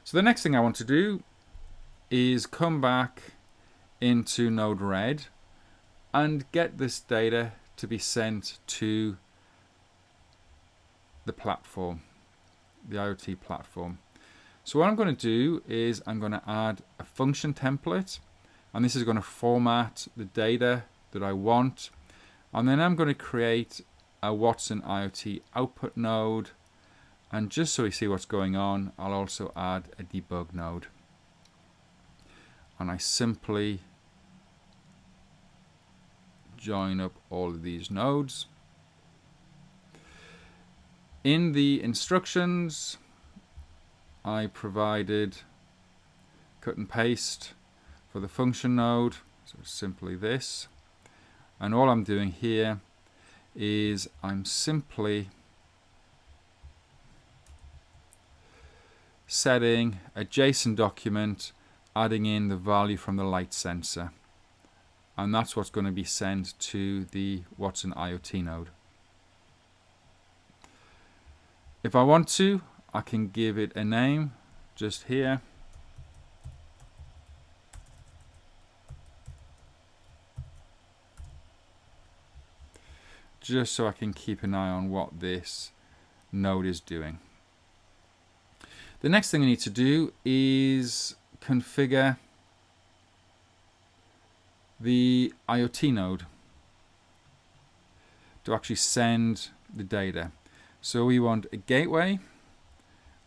So the next thing I want to do is come back into NodeRED and get this data to be sent to the platform, the IoT platform. So what I'm going to do is I'm going to add a function template, and this is going to format the data that I want. And then I'm going to create a Watson IoT output node. And just so we see what's going on, I'll also add a debug node. And I simply join up all of these nodes. In the instructions, I provided cut and paste for the function node, so simply this. And all I'm doing here is I'm simply setting a JSON document, adding in the value from the light sensor. And that's what's going to be sent to the Watson IoT node. If I want to, I can give it a name just here. Just so I can keep an eye on what this node is doing. The next thing I need to do is configure the IoT node to actually send the data. So we want a gateway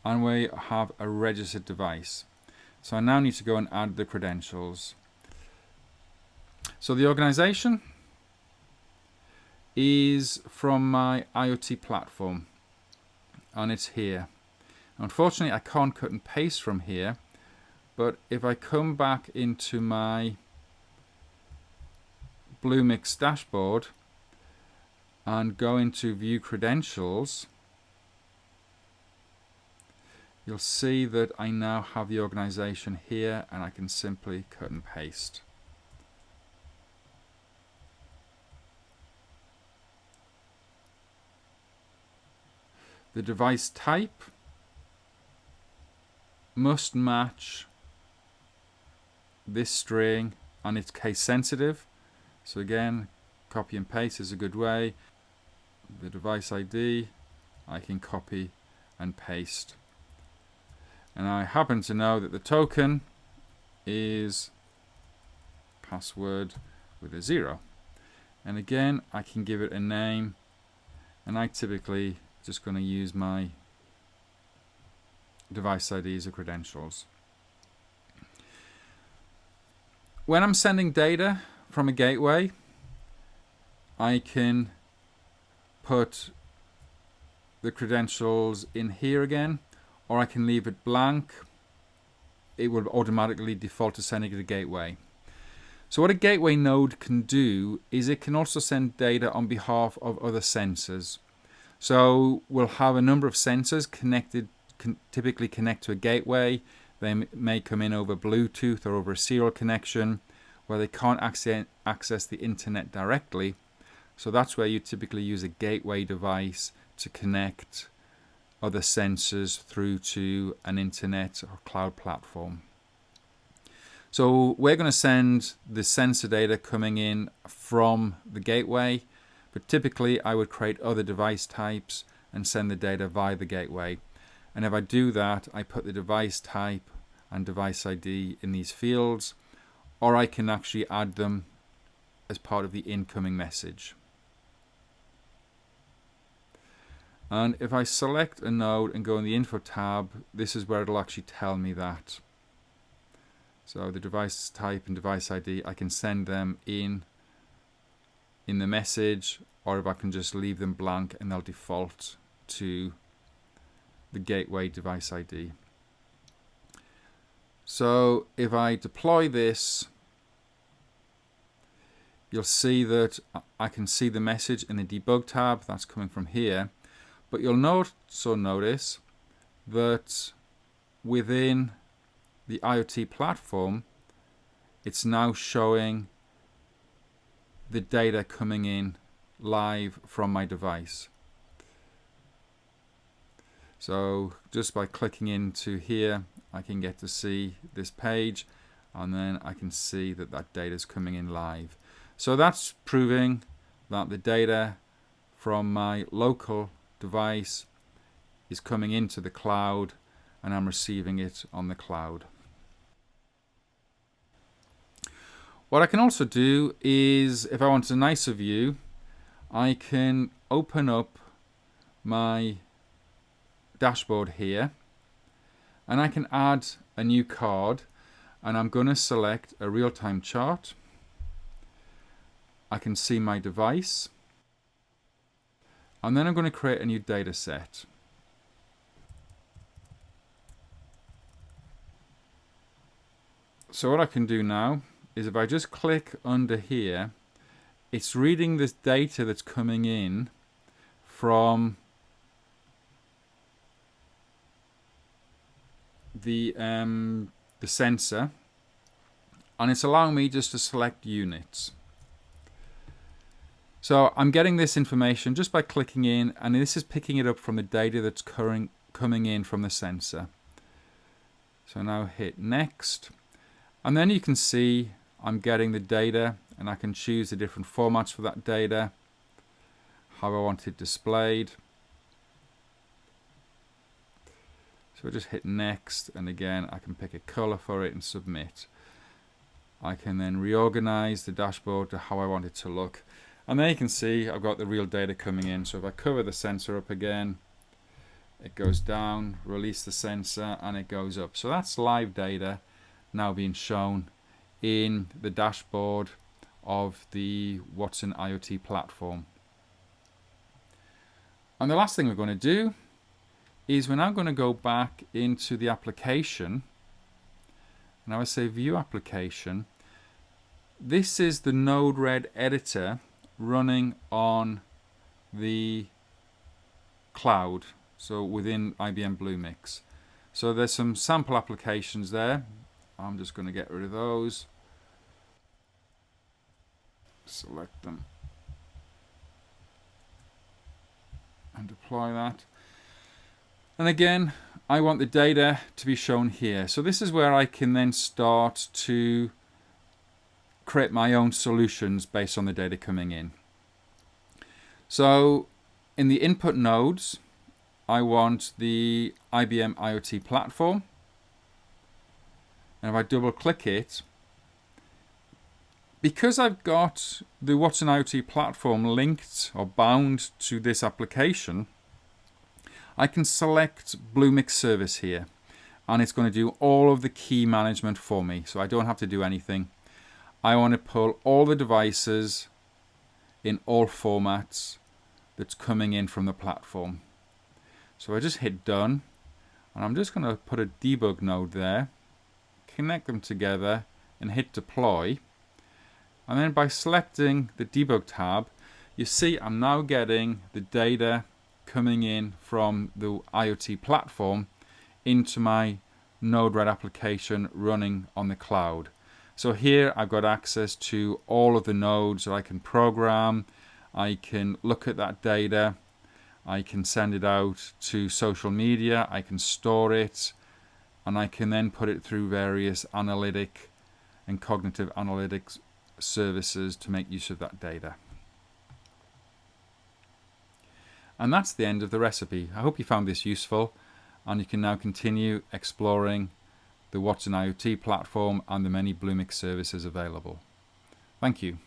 and we have a registered device. So I now need to go and add the credentials. So the organization is from my IoT platform and it's here. Unfortunately, I can't cut and paste from here, but if I come back into my Bluemix dashboard and go into view credentials, you'll see that I now have the organization here and I can simply cut and paste. The device type must match this string and it's case sensitive. So again, copy and paste is a good way. The device ID I can copy and paste. And I happen to know that the token is password with a 0. And again, I can give it a name, and I typically just going to use my device ID as a credentials. When I'm sending data from a gateway, I can put the credentials in here again, or I can leave it blank. It will automatically default to sending it to gateway. So what a gateway node can do is it can also send data on behalf of other sensors. So we'll have a number of sensors connected, typically connect to a gateway. They may come in over Bluetooth or over a serial connection where they can't access the internet directly. So that's where you typically use a gateway device to connect other sensors through to an internet or cloud platform. So we're going to send the sensor data coming in from the gateway, but typically I would create other device types and send the data via the gateway. And if I do that, I put the device type and device ID in these fields, or I can actually add them as part of the incoming message. And if I select a node and go in the info tab, this is where it'll actually tell me that. So the device type and device ID, I can send them in the message, or if I can just leave them blank and they'll default to the gateway device ID. So if I deploy this, you'll see that I can see the message in the debug tab that's coming from here. But you'll also notice that within the IoT platform, it's now showing the data coming in live from my device. So just by clicking into here I can get to see this page, and then I can see that that data is coming in live. So that's proving that the data from my local device is coming into the cloud, and I'm receiving it on the cloud. What I can also do is, if I want a nicer view, I can open up my dashboard here, and I can add a new card, and I'm going to select a real-time chart. I can see my device, and then I'm going to create a new data set. So what I can do now is, if I just click under here, it's reading this data that's coming in from the sensor, and it's allowing me just to select units. So I'm getting this information just by clicking in, and this is picking it up from the data that's coming in from the sensor. So now hit next, and then you can see I'm getting the data, and I can choose the different formats for that data, how I want it displayed. So I just hit next, and again I can pick a color for it and submit. I can then reorganize the dashboard to how I want it to look, and there you can see I've got the real data coming in. So if I cover the sensor up again, it goes down, release the sensor, and it goes up. So that's live data now being shown in the dashboard of the Watson IoT platform. And the last thing we're going to do is we're now going to go back into the application. Now I say view application. This is the NodeRED editor running on the cloud, so within IBM Bluemix. So there's some sample applications there. I'm just going to get rid of those. Select them and deploy that. And again, I want the data to be shown here. So this is where I can then start to create my own solutions based on the data coming in. So in the input nodes, I want the IBM IoT platform. And if I double click it, because I've got the Watson IoT platform linked or bound to this application, I can select Bluemix service here, and it's going to do all of the key management for me, so I don't have to do anything. I want to pull all the devices in all formats that's coming in from the platform. So I just hit done, and I'm just going to put a debug node there, connect them together, and hit deploy. And then by selecting the debug tab, you see I'm now getting the data coming in from the IoT platform into my NodeRED application running on the cloud. So here I've got access to all of the nodes that I can program. I can look at that data. I can send it out to social media. I can store it, and I can then put it through various analytic and cognitive analytics services to make use of that data. And that's the end of the recipe. I hope you found this useful, and you can now continue exploring the Watson IoT platform and the many Bluemix services available. Thank you.